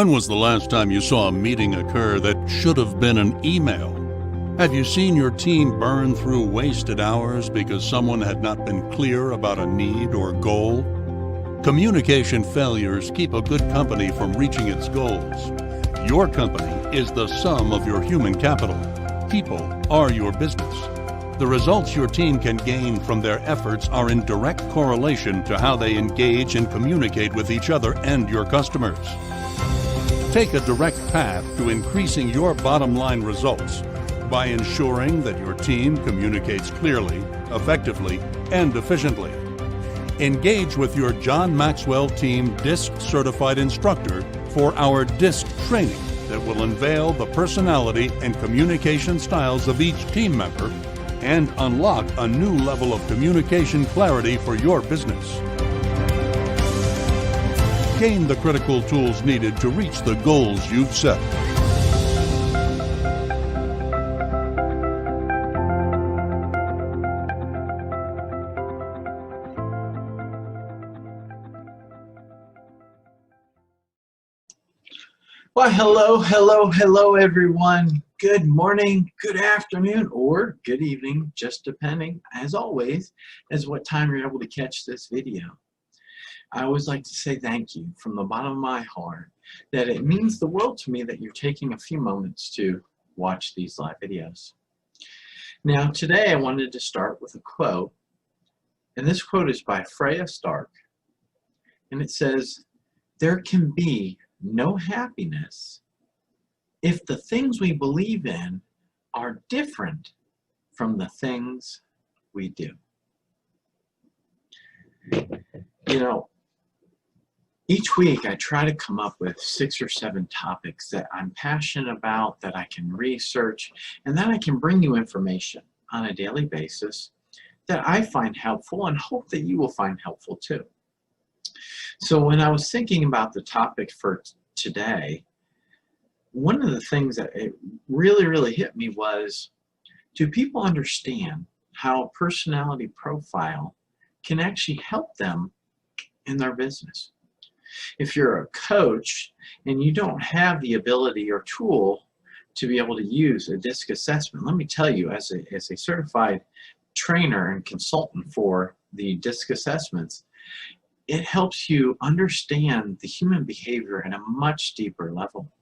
When was the last time you saw a meeting occur that should have been an email? Have you seen your team burn through wasted hours because someone had not been clear about a need or goal? Communication failures keep a good company from reaching its goals. Your company is the sum of your human capital. People are your business. The results your team can gain from their efforts are in direct correlation to how they engage and communicate with each other and your customers. Take a direct path to increasing your bottom line results by ensuring that your team communicates clearly, effectively, and efficiently. Engage with your John Maxwell Team DISC certified instructor for our DISC training that will unveil the personality and communication styles of each team member and unlock a new level of communication clarity for your business. Gain the critical tools needed to reach the goals you've set. Well, hello, everyone. Good morning, good afternoon, or good evening, just depending, as always, as what time you're able to catch this video. I always like to say thank you from the bottom of my heart, that it means the world to me that you're taking a few moments to watch these live videos. Now, today I wanted to start with a quote, and this quote is by Freya Stark, and it says, "There can be no happiness if the things we believe in are different from the things we do." You know, each week I try to come up with 6 or 7 topics that I'm passionate about, that I can research, and that I can bring you information on a daily basis that I find helpful and hope that you will find helpful too. So when I was thinking about the topic for today, one of the things that it really hit me was, do people understand how a personality profile can actually help them in their business? If you're a coach and you don't have the ability or tool to be able to use a DISC assessment, let me tell you, as a certified trainer and consultant for the DISC assessments, it helps you understand the human behavior at a much deeper level.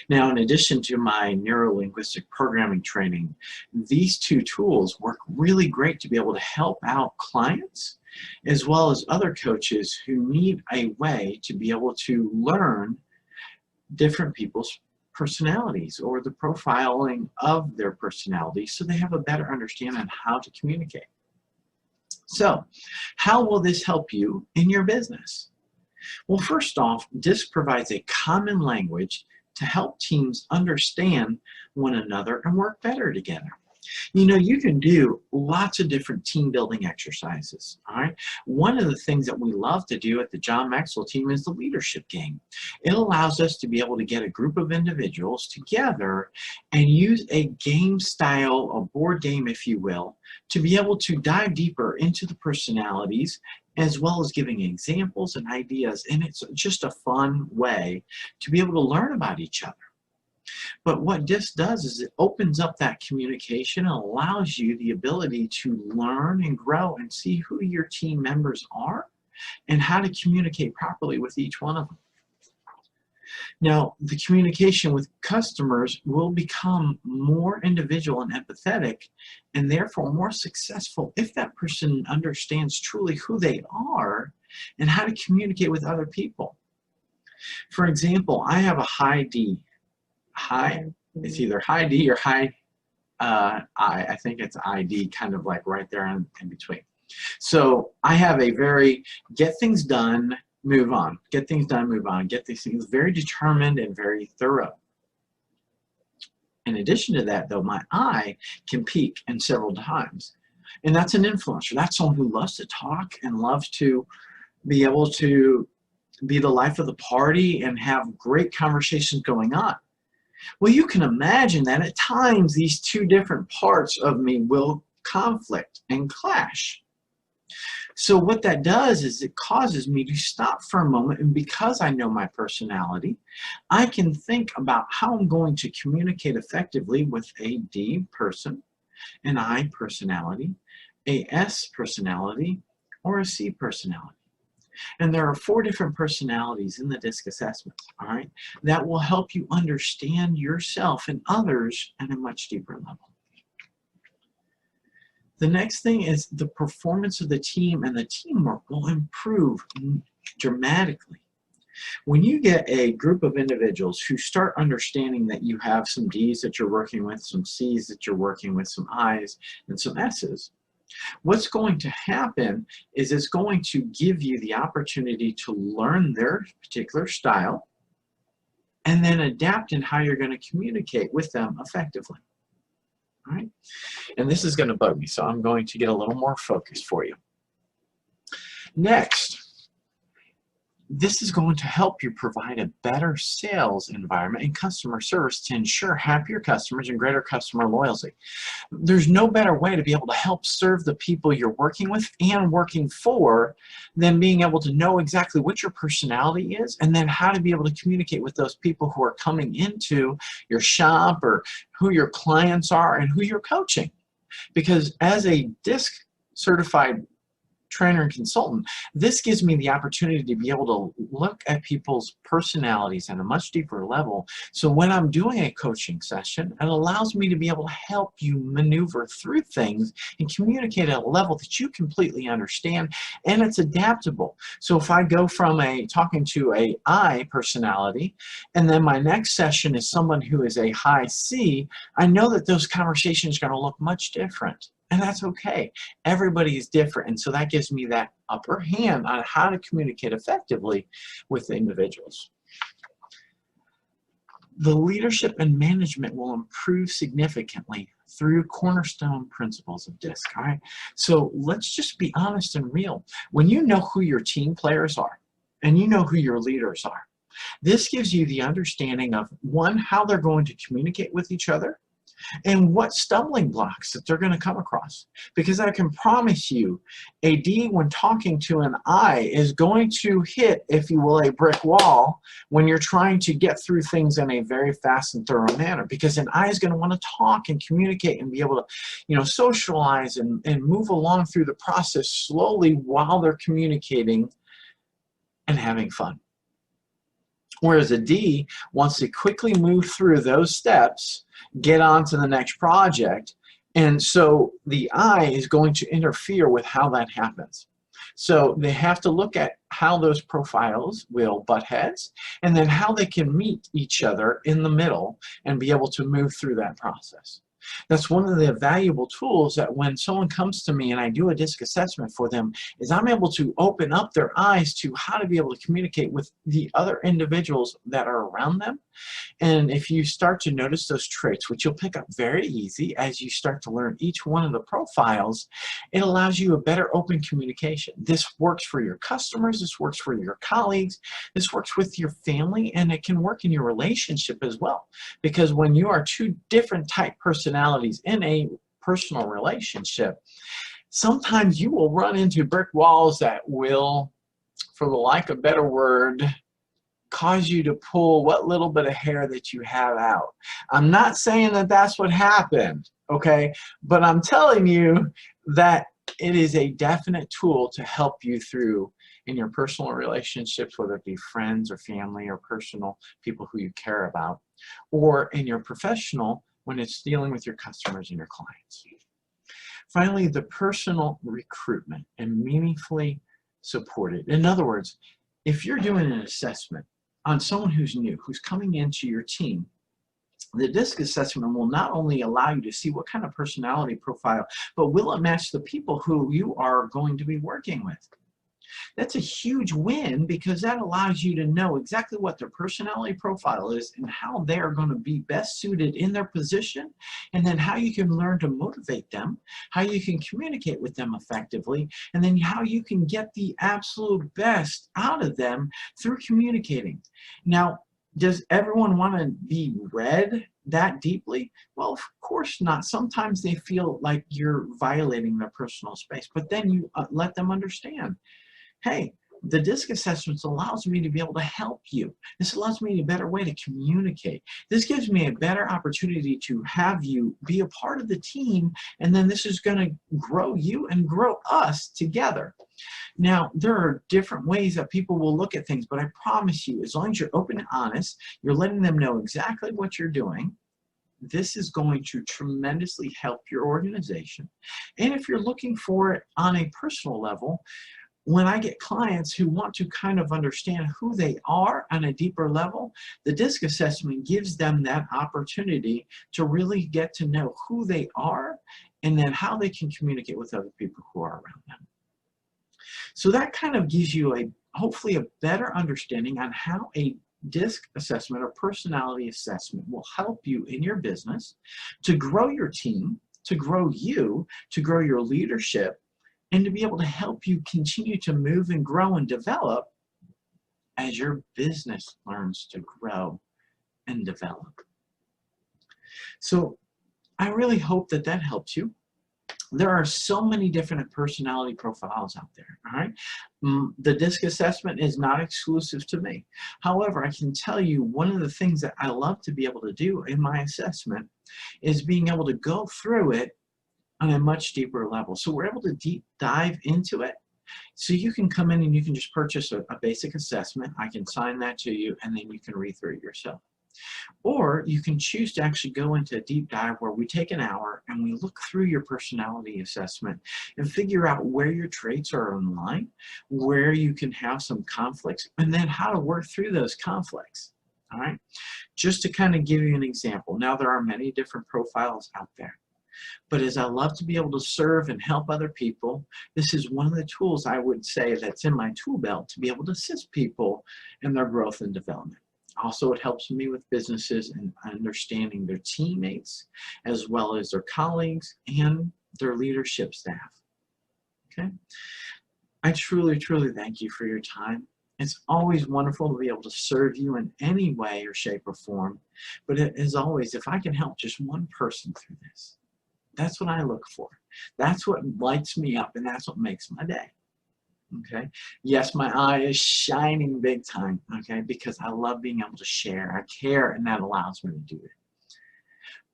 Now, in addition to my neuro-linguistic programming training, these 2 tools work really great to be able to help out clients as well as other coaches who need a way to be able to learn different people's personalities or the profiling of their personalities so they have a better understanding on how to communicate. So, how will this help you in your business? Well, first off, DISC provides a common language to help teams understand one another and work better together. You know, you can do lots of different team building exercises, all right? One of the things that we love to do at the John Maxwell Team is the leadership game. It allows us to be able to get a group of individuals together and use a game style, a board game, if you will, to be able to dive deeper into the personalities as well as giving examples and ideas. And it's just a fun way to be able to learn about each other. But what DISC does is it opens up that communication and allows you the ability to learn and grow and see who your team members are and how to communicate properly with each one of them. Now, the communication with customers will become more individual and empathetic, and therefore more successful if that person understands truly who they are and how to communicate with other people. For example, I have a high D. It's either high D or high I think it's ID, kind of like right there in between. So I have a very get things done, move on, get things done, move on, get these things, very determined and very thorough. In addition to that, though, my I can peak in several times. And that's an influencer. That's someone who loves to talk and loves to be able to be the life of the party and have great conversations going on. Well, you can imagine that at times these 2 different parts of me will conflict and clash. So what that does is it causes me to stop for a moment, and because I know my personality, I can think about how I'm going to communicate effectively with a D person, an I personality, a S personality, or a C personality. And there are 4 different personalities in the DISC assessment, all right, that will help you understand yourself and others at a much deeper level. The next thing is the performance of the team and the teamwork will improve dramatically. When you get a group of individuals who start understanding that you have some D's that you're working with, some C's that you're working with, some I's, and some S's, what's going to happen is it's going to give you the opportunity to learn their particular style and then adapt in how you're going to communicate with them effectively. All right? And this is going to bug me, so I'm going to get a little more focused for you. Next, this is going to help you provide a better sales environment and customer service to ensure happier customers and greater customer loyalty. There's no better way to be able to help serve the people you're working with and working for than being able to know exactly what your personality is and then how to be able to communicate with those people who are coming into your shop or who your clients are and who you're coaching. Because as a DISC certified trainer and consultant, this gives me the opportunity to be able to look at people's personalities at a much deeper level. So when I'm doing a coaching session, it allows me to be able to help you maneuver through things and communicate at a level that you completely understand, and it's adaptable. So if I go from talking to a I personality, and then my next session is someone who is a high C, I know that those conversations are going to look much different. And that's okay. Everybody is different, and so that gives me that upper hand on how to communicate effectively with the individuals. The leadership and management will improve significantly through cornerstone principles of DISC. All right? So let's just be honest and real. When you know who your team players are and you know who your leaders are, this gives you the understanding of, one, how they're going to communicate with each other, and what stumbling blocks that they're going to come across. Because I can promise you, a D, when talking to an I, is going to hit, if you will, a brick wall when you're trying to get through things in a very fast and thorough manner. Because an I is going to want to talk and communicate and be able to, socialize and move along through the process slowly while they're communicating and having fun. Whereas a D wants to quickly move through those steps, get on to the next project, and so the I is going to interfere with how that happens. So they have to look at how those profiles will butt heads, and then how they can meet each other in the middle and be able to move through that process. That's one of the valuable tools that when someone comes to me and I do a DISC assessment for them, is I'm able to open up their eyes to how to be able to communicate with the other individuals that are around them. And if you start to notice those traits, which you'll pick up very easy as you start to learn each one of the profiles, it allows you a better open communication. This works for your customers, this works for your colleagues, this works with your family, and it can work in your relationship as well. Because when you are two different type personalities in a personal relationship, sometimes you will run into brick walls that will, for the lack of a better word, cause you to pull what little bit of hair that you have out. I'm not saying that that's what happened, okay? But I'm telling you that it is a definite tool to help you through in your personal relationships, whether it be friends or family or personal people who you care about, or in your professional when it's dealing with your customers and your clients. Finally, the personal recruitment and meaningfully supported. In other words, if you're doing an assessment on someone who's new, who's coming into your team, the DISC assessment will not only allow you to see what kind of personality profile, but will it match the people who you are going to be working with? That's a huge win, because that allows you to know exactly what their personality profile is and how they are going to be best suited in their position, and then how you can learn to motivate them, how you can communicate with them effectively, and then how you can get the absolute best out of them through communicating. Now, Does everyone want to be read that deeply? Well, of course not. Sometimes they feel like you're violating their personal space, but then you let them understand, hey, the DISC assessments allows me to be able to help you. This allows me a better way to communicate. This gives me a better opportunity to have you be a part of the team, and then this is going to grow you and grow us together. Now, there are different ways that people will look at things, but I promise you, as long as you're open and honest, you're letting them know exactly what you're doing, this is going to tremendously help your organization. And if you're looking for it on a personal level, when I get clients who want to kind of understand who they are on a deeper level, the DISC assessment gives them that opportunity to really get to know who they are and then how they can communicate with other people who are around them. So that kind of gives you hopefully a better understanding on how a DISC assessment or personality assessment will help you in your business to grow your team, to grow you, to grow your leadership, and to be able to help you continue to move and grow and develop as your business learns to grow and develop. So I really hope that that helps you. There are so many different personality profiles out there, all right? The DISC assessment is not exclusive to me. However, I can tell you one of the things that I love to be able to do in my assessment is being able to go through it on a much deeper level. So we're able to deep dive into it. So you can come in and you can just purchase a basic assessment. I can sign that to you, and then you can read through it yourself. Or you can choose to actually go into a deep dive where we take an hour and we look through your personality assessment and figure out where your traits are in line, where you can have some conflicts, and then how to work through those conflicts. All right. Just to kind of give you an example. Now, there are many different profiles out there. But as I love to be able to serve and help other people, this is one of the tools I would say that's in my tool belt to be able to assist people in their growth and development. Also, it helps me with businesses and understanding their teammates, as well as their colleagues and their leadership staff. Okay? I truly, truly thank you for your time. It's always wonderful to be able to serve you in any way or shape or form. But as always, if I can help just one person through this, that's what I look for. That's what lights me up, and that's what makes my day. Okay? Yes, my eye is shining big time, okay, because I love being able to share. I care, and that allows me to do it.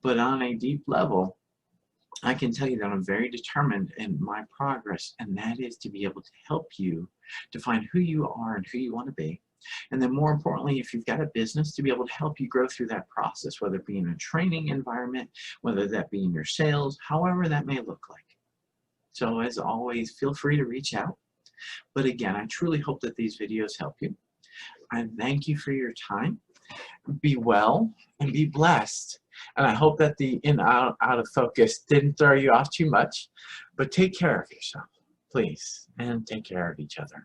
But on a deep level, I can tell you that I'm very determined in my progress, and that is to be able to help you to find who you are and who you want to be. And then more importantly, if you've got a business, to be able to help you grow through that process, whether it be in a training environment, whether that be in your sales, however that may look like. So as always, feel free to reach out. But again, I truly hope that these videos help you. I thank you for your time. Be well and be blessed. And I hope that the out of focus didn't throw you off too much. But take care of yourself, please, and take care of each other.